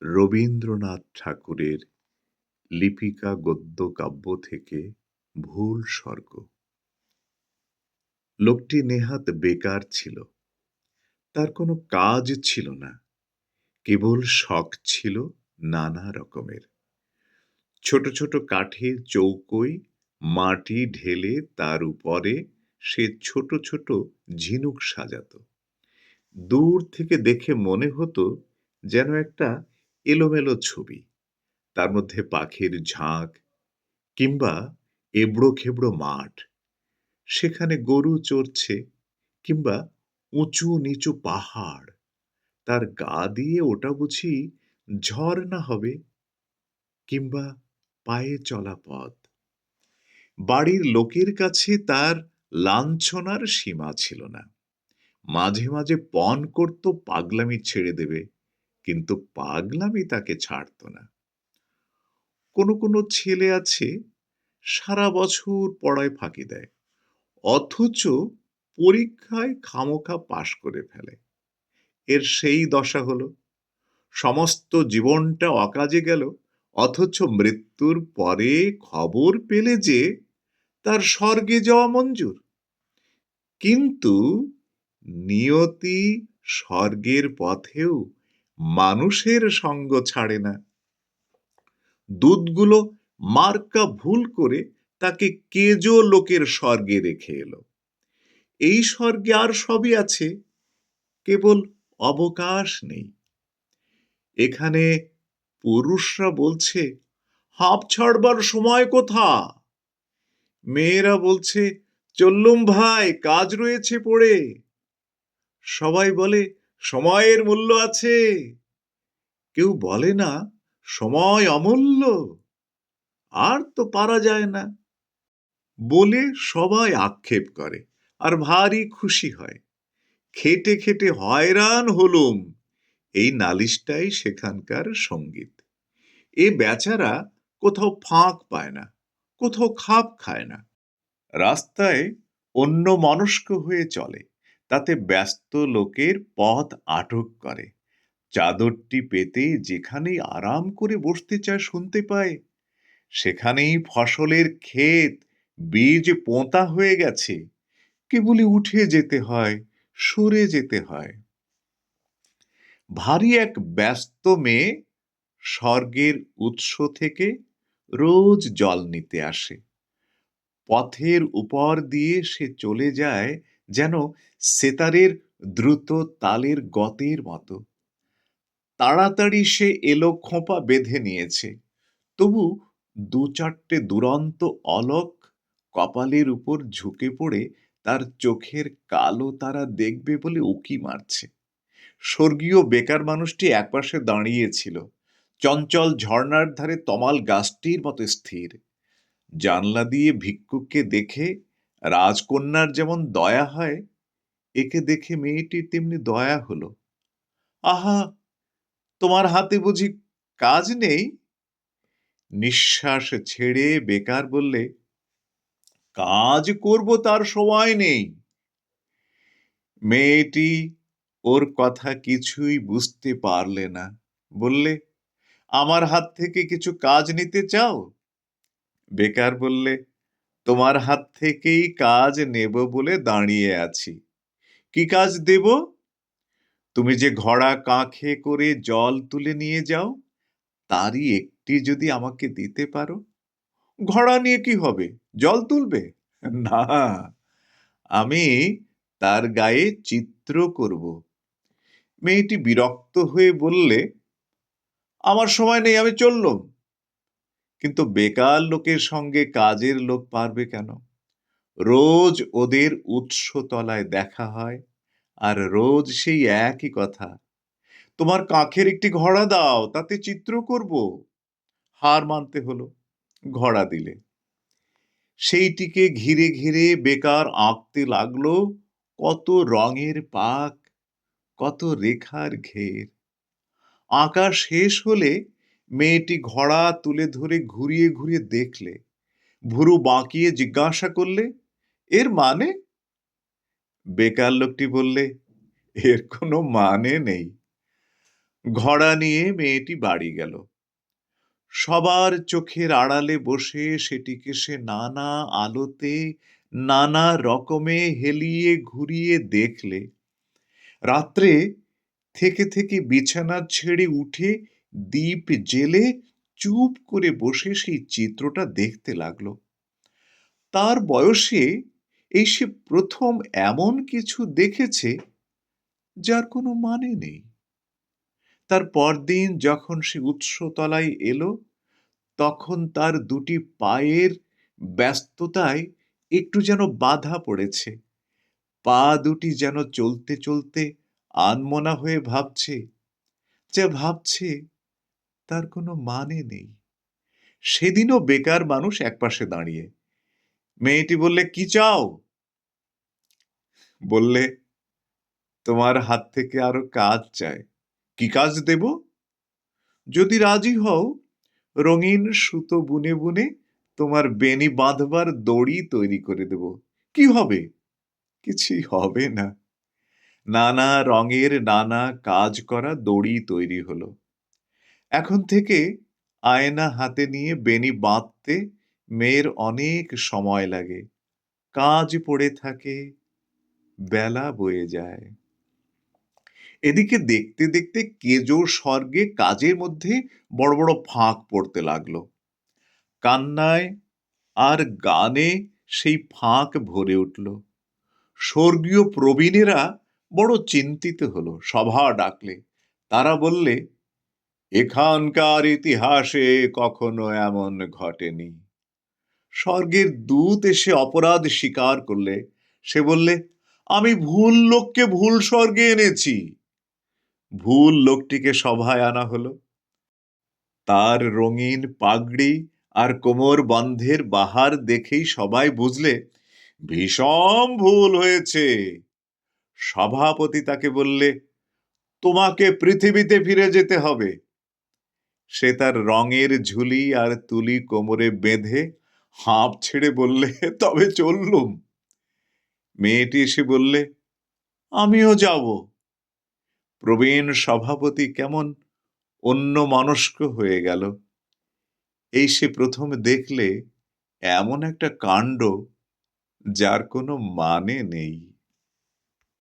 রবীন্দ্রনাথ ঠাকুরের লিপিকা গদ্য কাব্য থেকে ভুল স্বর্গ। লোকটি নেহাত বেকার ছিল। তার কোনো কাজ ছিল না। কেবল শখ ছিল নানা রকমের। ছোট ছোট কাঠের চৌকোয় মাটি ঢেলে তার উপরে সে ছোট ছোট ঝিনুক সাজাত। দূর থেকে দেখে মনে হতো যেন একটা এলোমেলো ছবি। তার মধ্যে পাখির ঝাঁক কিংবা এবড়ো-খেবড়ো মাঠ। সেখানে গরু চরছে কিংবা উঁচু-নিচু পাহাড়। তার গা দিয়ে ওটা বুঝি ঝরনা হবে কিংবা পায়ে চলা পথ। বাড়ির লোকের কাছে তার লাঞ্ছনার সীমা ছিল না। মাঝে মাঝে পণ করত পাগলামি ছেড়ে দেবে, কিন্তু পাগলামি তাকে ছাড়ত না। কোনো কোনো ছেলে আছে সারা বছর পড়ায় ফাঁকি দেয়, অথচ পরীক্ষায় খামোখা পাশ করে ফেলে। এর সেই দশা হলো, সমস্ত জীবনটা অকাজে গেল, অথচ মৃত্যুর পরে খবর পেলে যে তার স্বর্গে যাওয়া মঞ্জুর। কিন্তু নিয়তি স্বর্গের পথেও মানুষের সঙ্গ ছাড়ে না। দূতগুলো মার্কা ভুল করে তাকে কেজো লোকের স্বর্গে রেখে এলো। এই স্বর্গে আর সবই আছে, কেবল অবকাশ নেই। এখানে পুরুষরা বলছে, হাঁপ ছাড়বার সময় কোথা? মেয়েরা বলছে, চললুম ভাই, কাজ রয়েছে পড়ে। সবাই বলে, সময়ের মূল্য আছে। কেউ বলে না, সময় অমূল্য, আর তো পারা যায় না। বলে সবাই আক্ষেপ করে আর ভারী খুশি হয়। খেটে খেটে হয়রান হলুম, এই নালিশটাই সেখানকার সঙ্গীত। এ বেচারা কোথাও ফাঁক পায় না, কোথাও খাপ খায় না। রাস্তায় অন্য মনস্ক হয়ে চলে, তাতে ব্যস্ত লোকের পথ আটক করে। চাদরটি পেতে যেখানেই আরাম করে বসতে চায় শুনতে পায়, সেখানেই ফসলের ক্ষেত বীজ পোঁতা হয়ে গেছে, কেবলই উঠে যেতে হয়, সরে যেতে হয়। ভারী এক ব্যস্ত মেয়ে স্বর্গের উৎস থেকে রোজ জল নিতে আসে। পথের উপর দিয়ে সে চলে যায় যেন সেতারের দ্রুত তালের গতের মতো। তাড়াতাড়ি সে এলো খোঁপা বেঁধে নিয়েছে, তবু দু চারটে দুরন্ত অলক কপালের উপর ঝুঁকে পড়ে তার চোখের কালো তারা দেখবে বলে উকি মারছে। স্বর্গীয় বেকার মানুষটি একপাশে দাঁড়িয়েছিল, চঞ্চল ঝর্ণার ধারে তমাল গাছটির মতো স্থির। জানলা দিয়ে ভিক্ষুককে দেখে রাজকন্যার যেমন দয়া হয়, একে দেখে মেয়েটির তেমনি দয়া হলো। আহা, তোমার হাতে বুঝি কাজ নেই? নিঃশ্বাস ছেড়ে বেকার বললে, কাজ করব তার সময় নেই। মেয়েটি ওর কথা কিছুই বুঝতে পারলে না, বললে, আমার হাত থেকে কিছু কাজ নিতে চাও? বেকার বললে, তোমার হাত থেকেই কাজ নেব বলে দাঁড়িয়ে আছি। কি কাজ দেব? তুমি যে ঘোড়া কাঁখে করে জল তুলে নিয়ে যাও, তারই একটি যদি আমাকে দিতে পারো। ঘোড়া নিয়ে কি হবে, জল তুলবে? না, আমি তার গায়ে চিত্র করব। মেয়েটি বিরক্ত হয়ে বললে, আমার সময় নেই, আমি চললুম। কিন্তু বেকার লোকের সঙ্গে কাজের লোক পারবে কেন? রোজ ওদের উৎসতলায় দেখা হয়, আর রোজ সেই একই কথা, তোমার কাঁখের একটি ঘোড়া দাও, তাতে চিত্র করব। হার মানতে হলো, ঘোড়া দিলে। সেইটিকে ঘিরে ঘিরে বেকার আঁকতে লাগলো কত রঙের পাক, কত রেখার ঘের। আঁকা শেষ হলে মেয়েটি ঘোড়া তুলে ধরে ঘুরিয়ে ঘুরিয়ে দেখলে, ভুরু বাঁকিয়ে জিজ্ঞাসা করলে, এর মানে? বেকার লোকটি বললে, এর কোনো মানে নেই। ঘড়া নিয়ে মেয়েটি বাড়ি গেল। সবার চোখের আড়ালে বসে সেটিকে সে নানা আলোতে নানা রকমে হেলিয়ে ঘুরিয়ে দেখলে। রাত্রে থেকে বিছানা ছেড়ে উঠে দীপ জ্বেলে চুপ করে বসে সেই চিত্রটা দেখতে লাগলো। তার বয়সে এই সে প্রথম এমন কিছু দেখেছে যার কোনো মানে নেই। তার পরদিন যখন সে উৎসতলায় এলো, তখন তার দুটি পায়ের ব্যস্ততায় একটু যেন বাধা পড়েছে। পা দুটি যেন চলতে চলতে আনমনা হয়ে ভাবছে, যা ভাবছে তার কোনো মানে নেই। সেদিনও বেকার মানুষ একপাশে দাঁড়িয়ে। মেয়েটি বললে, কি চাও? বললে, তোমার হাত থেকে আরো কাজ চাই। কি কাজ দেব? যদি রাজি হও, রঙিন সুতো বুনে বুনে তোমার বেনি বাঁধবার দড়ি তৈরি করে দেব। কি হবে? কিছুই হবে না। নানা রঙের নানা কাজ করা দড়ি তৈরি হলো। এখন থেকে আয়না হাতে নিয়ে বেনি বাঁধতে মেয়ের অনেক সময় লাগে। কাজ পড়ে থাকে, বেলা বয়ে যায়। এদিকে দেখতে দেখতে কেজো স্বর্গে কাজের মধ্যে বড় বড় ফাঁক পড়তে লাগলো। কান্নায় আর গানে সেই ফাঁক ভরে উঠল। স্বর্গীয় প্রবীণেরা বড় চিন্তিত হলো, সভা ডাকলে। তারা বললে, এখানকার ইতিহাসে কখনো এমন ঘটেনি। স্বর্গের দূত এসে অপরাধ স্বীকার করলে। সে বললে, আমি ভুল লোককে ভুল স্বর্গে এনেছি। ভুল লোকটিকে সভায় আনা হলো। তার রঙিন পাগড়ি আর কোমর বন্ধের বাহার দেখেই সবাই বুঝলে ভীষণ ভুল হয়েছে। সভাপতি তাকে বললে, তোমাকে পৃথিবীতে ফিরে যেতে হবে। সে তার রঙের ঝুলি আর তুলি কোমরে বেঁধে হাঁপ ছেড়ে বললে, তবে চললুম। মেয়েটি এসে বললে, আমিও যাব। প্রবীণ সভাপতি কেমন অন্যমনস্ক হয়ে গেল। এই সে প্রথম দেখলে এমন একটা কাণ্ড যার কোনো মানে নেই।